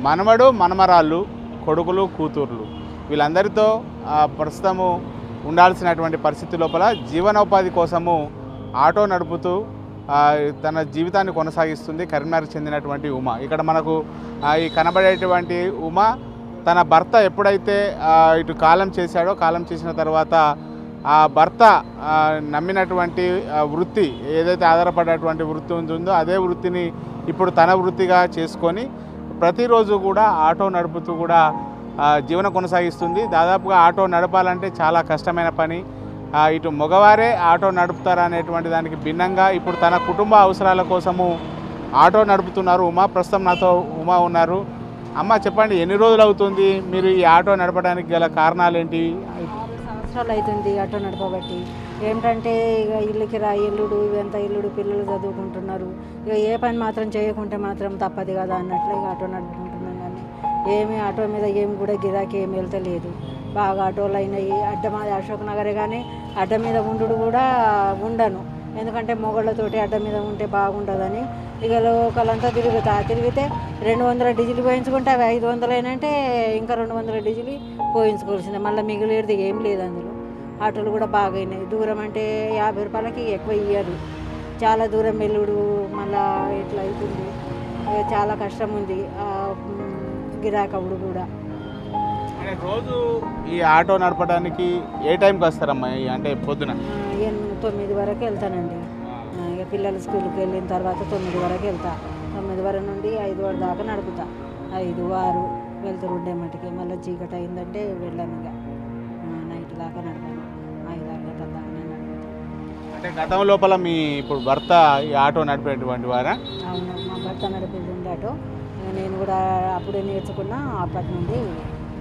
మనవడు మనమరాళ్ళు, కొడుకులు కూతుర్లు వీళ్ళందరితో ప్రస్తుతము ఉండాల్సినటువంటి పరిస్థితి లోపల జీవనోపాధి కోసము ఆటో నడుపుతూ తన జీవితాన్ని కొనసాగిస్తుంది కరీంనగర్కి చెందినటువంటి ఉమ. ఇక్కడ మనకు ఈ కనబడేటువంటి ఉమ తన భర్త ఎప్పుడైతే ఇటు కాలం చేశాడో, కాలం చేసిన తర్వాత ఆ భర్త నమ్మినటువంటి వృత్తి ఏదైతే ఆధారపడేటువంటి వృత్తి ఉంటుందో అదే వృత్తిని ఇప్పుడు తన వృత్తిగా చేసుకొని ప్రతిరోజు కూడా ఆటో నడుపుతూ కూడా జీవనం కొనసాగిస్తుంది. దాదాపుగా ఆటో నడపాలంటే చాలా కష్టమైన పని. ఇటు మగవారే ఆటో నడుపుతారనేటువంటి దానికి భిన్నంగా ఇప్పుడు తన కుటుంబ అవసరాల కోసము ఆటో నడుపుతున్నారు ఉమ. ప్రస్తుతం నాతో ఉమ ఉన్నారు. అమ్మ చెప్పండి, ఎన్ని రోజులు అవుతుంది మీరు ఈ ఆటో నడపడానికి గల కారణాలు ఏంటి? 6 సంవత్సరాలు అవుతుంది ఆటో నడపబట్టి. ఏంటంటే ఇక ఇల్లుకి రా ఇల్లుడు ఇవంతా ఇల్లుడు పిల్లలు చదువుకుంటున్నారు. ఇక ఏ పని మాత్రం చేయకుంటే మాత్రం తప్పదు కదా అన్నట్లు ఇక ఆటో నడుపుకుంటున్నాం. కానీ ఆటో మీద ఏమి కూడా గిరాకీ ఏమి వెళ్తలేదు. బాగా ఆటోలు అయినాయి. మాది అశోక్ నగరే కానీ అడ్డ మీద ఉండు కూడా ఉండను. ఎందుకంటే మొగళ్ళతోటి అడ్డ మీద ఉంటే బాగుంటుందని ఇక లోకలంతా తిరిగితే 200 డీజిల్ పోయించుకుంటే అవి 500 అయినంటే ఇంకా 200 డీజిల్ పోయించుకోవాల్సిందే. మళ్ళీ మిగిలేది ఏం లేదు అందులో. ఆటోలు కూడా బాగా అయినాయి. దూరం అంటే 50 రూపాయలకి ఎక్కువ ఇయ్యరు. చాలా దూరం వెల్లుడు మళ్ళీ ఇట్లా అవుతుంది. చాలా కష్టం ఉంది గిరాకవుడు కూడా. రోజు ఈ ఆటో నడపడానికి ఏ టైంకి వస్తారమ్మా? అంటే పొద్దున 9 వరకు వెళ్తానండి. ఇక పిల్లలు స్కూల్కి వెళ్ళిన తర్వాత 9 వరకు వెళ్తా. 9 వరకు నుండి 5 వరకు దాకా నడుపుతా. 5, 6 వెళ్తారు ఉండే మటుకి. మళ్ళీ చీకటి అయిందంటే వెళ్ళాను. ఇక నైట్ దాకా నడపాను. 5, 6 గంటల దాకా నడుపుతాను. అంటే గతం లోపల మీ ఇప్పుడు భర్త ఈ ఆటో నడిపేటువంటి వారా? అవును, మా భర్త నడిపేది ఉండే ఆటో. నేను కూడా అప్పుడే నేర్చుకున్నా. అప్పటి నుండి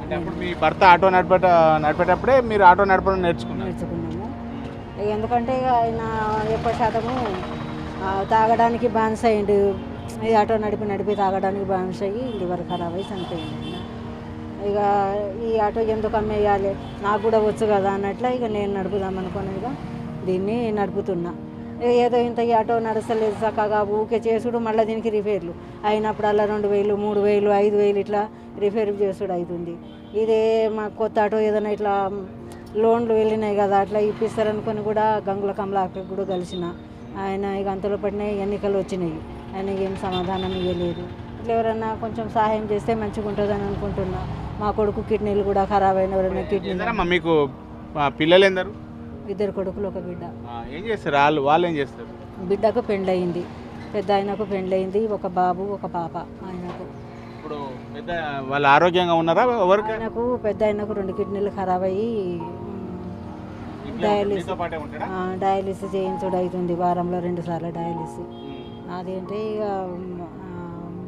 అంటే అప్పుడు మీ భర్త ఆటో నడిపేటప్పుడే మీరు ఆటో నడపడం నేర్చుకున్నాము. ఎందుకంటే ఇక ఆయన ఎక్కువ శాతము తాగడానికి బానిస అయ్యిండు. ఈ ఆటో నడిపి తాగడానికి బానిస అయ్యి లివర్ ఖరాబ్ అయ్యి చనిపోయింది. ఇక ఈ ఆటో ఎందుకు అమ్మేయాలి, నాకు కూడా వచ్చు కదా అన్నట్లు ఇక నేను నడుపుదాం అనుకుని ఇక దీన్ని నడుపుతున్నా. ఏదో ఇంత ఈ ఆటో నడచలేదు చక్కగా ఊకే చేసుడు. మళ్ళీ దీనికి రిపేర్లు అయినప్పుడు అలా 2000, 3000, 5000 ఇట్లా రిపేర్ చేసుడు అవుతుంది. ఇదే మా కొత్త ఆటో ఏదైనా ఇట్లా లోన్లు వెళ్ళినాయి కదా అట్లా ఇప్పిస్తారనుకొని కూడా గంగుల కమలాకి కూడా కలిసిన ఆయన. ఇక అంతలో పడిన ఎన్నికలు వచ్చినాయి. ఆయన ఏం సమాధానం ఇవ్వలేదు. ఇట్లా ఎవరన్నా కొంచెం సహాయం చేస్తే మంచిగా ఉంటుందని అనుకుంటున్నా. మా కొడుకు కిడ్నీలు కూడా ఖరాబ్ అయిన ఎవరైనా కిడ్నీ. మీకు పిల్లలు ఎందరు? 2 కొడుకులు 1 బిడ్డ. ఏం చేస్తారు వాళ్ళు ఏం చేస్తారు? బిడ్డకు పెండ్లయింది, పెద్ద ఆయనకు పెండ్లయింది. 1 బాబు 1 పాప ఆయనకు. ఇప్పుడు పెద్ద వాళ్ళు ఆరోగ్యంగా ఉన్నారా? ఆయనకు పెద్ద ఆయనకు 2 కిడ్నీలు ఖరాబ్ అయ్యి డయాలిసిస్ చేయించుడు అవుతుంది. వారంలో 2 సార్లు డయాలిసిస్. అదేంటే ఇక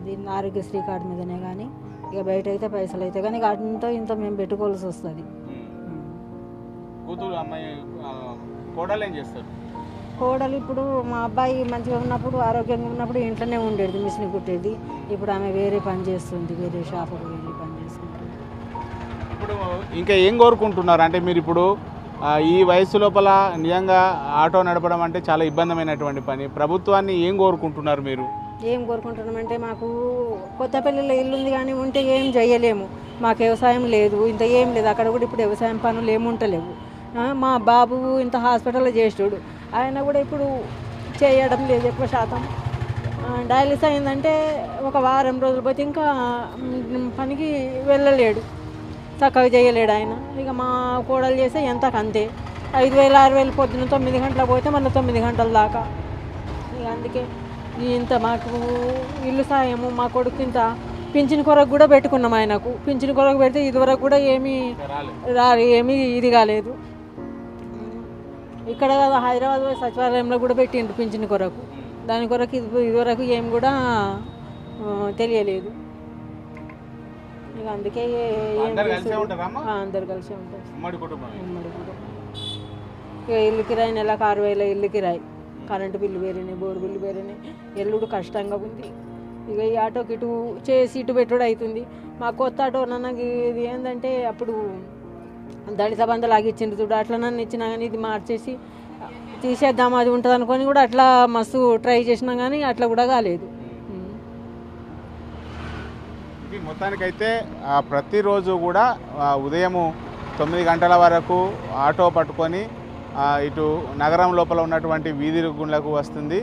దీన్ని ఆరోగ్యశ్రీ కార్డు మీదనే కానీ ఇక బయట అయితే పైసలు అయితే కానీ అంతో ఇంత మేము పెట్టుకోవాల్సి వస్తుంది. కోడలు ఇప్పుడు మా అబ్బాయి మంచిగా ఉన్నప్పుడు ఆరోగ్యంగా ఉన్నప్పుడు ఇంట్లోనే ఉండేది, మిషన్ కుట్టేది. ఇప్పుడు ఆమె వేరే పని చేస్తుంది, వేరే షాపుకు వెళ్ళి పని చేసుకుంటుంది. ఇప్పుడు ఇంకా ఏం కోరుకుంటున్నారు అంటే మీరు ఇప్పుడు ఈ వయసు లోపల నిజంగా ఆటో నడపడం అంటే చాలా ఇబ్బందిమైనటువంటి పని. ప్రభుత్వాన్ని ఏం కోరుకుంటున్నారు మీరు? ఏం కోరుకుంటున్నామంటే మాకు కొత్తపల్లిలో ఇల్లు ఉంది కానీ ఉంటే ఏం చేయలేము. మాకు వ్యవసాయం లేదు, ఇంత ఏం లేదు. అక్కడ కూడా ఇప్పుడు వ్యవసాయం పనులు ఏముంటలేవు. మా బాబు ఇంత హాస్పిటల్లో చేసాడు, ఆయన కూడా ఇప్పుడు చేయడం లేదు ఎక్కువ శాతం. డయాలిసిస్ అయిందంటే 1 వారం రోజులు పోతే ఇంకా పనికి వెళ్ళలేడు, చక్కగా చేయలేడు ఆయన. ఇక మా కోడలు చేస్తే ఎంతకంతే 5000, 6000 పొద్దున్న 9 గంటలకు పోతే మళ్ళీ 9 గంటల దాకా. ఇక అందుకే ఇంత మాకు ఇల్లు సాయము. మా కొడుకు ఇంత పింఛన్ కొరకు కూడా పెట్టుకున్నాం. ఆయనకు పింఛన్ కొరకు పెడితే ఇదివరకు కూడా ఏమీ ఇది కాలేదు. ఇక్కడ హైదరాబాద్ సచివాలయంలో కూడా పెట్టిండ్రు పింఛన్ కొరకు. దాని కొరకు ఇదివరకు ఏం కూడా తెలియలేదు. ఇక అందుకే అందరు కలిసే ఉంటారు. ఉమ్మడి కుటుంబం. ఇక ఇల్లు కిరాయి నెలకు 6000 ఇల్లు కిరాయి, కరెంటు బిల్లు వేరేనే, బోరు బిల్లు వేరేనే. ఎల్లుడు కష్టంగా ఉంది. ఇక ఈ ఆటోకి ఇటు చేసి ఇటు పెట్టుడు అవుతుంది. మా కొత్త ఆటో నాకు ఇది ఏంటంటే అప్పుడు దళిత బంధువులు ఆగిచ్చింది చూడు, అట్లా నన్ను ఇచ్చినా కానీ ఇది మార్చేసి తీసేద్దాం అది ఉంటుంది అనుకొని కూడా అట్లా మస్తు ట్రై చేసినా కానీ అట్లా కూడా కాలేదు. మొత్తానికైతే ప్రతిరోజు కూడా ఉదయము 9 గంటల వరకు ఆటో పట్టుకొని ఇటు నగరం లోపల ఉన్నటువంటి వీధి గుండ్లకు వస్తుంది.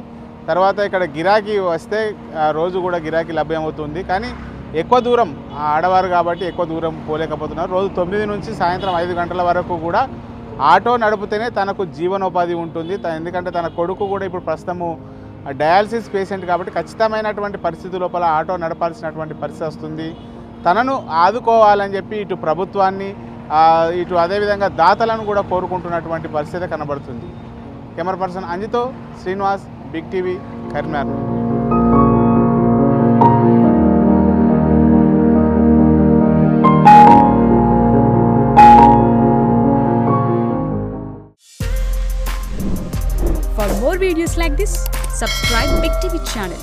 తర్వాత ఇక్కడ గిరాకీ వస్తే రోజు కూడా గిరాకీ లభ్యమవుతుంది. కానీ ఎక్కువ దూరం ఆడవారు కాబట్టి ఎక్కువ దూరం పోలేకపోతున్నారు. రోజు 9 నుంచి సాయంత్రం 5 గంటల వరకు కూడా ఆటో నడిపితేనే తనకు జీవనోపాధి ఉంటుంది. ఎందుకంటే తన కొడుకు కూడా ఇప్పుడు ప్రస్తుతము డయాలసిస్ పేషెంట్ కాబట్టి ఖచ్చితమైనటువంటి పరిస్థితి లోపల ఆటో నడపాల్సినటువంటి పరిస్థితి వస్తుంది. తనను ఆదుకోవాలని చెప్పి ఇటు ప్రభుత్వాన్ని ఇటు అదేవిధంగా దాతలను కూడా కోరుకుంటున్నటువంటి పరిస్థితి కనబడుతుంది. కెమెరా పర్సన్ అంజితో Srinivas, Big TV, Karimnagar. For more videos like this, subscribe Big TV channel.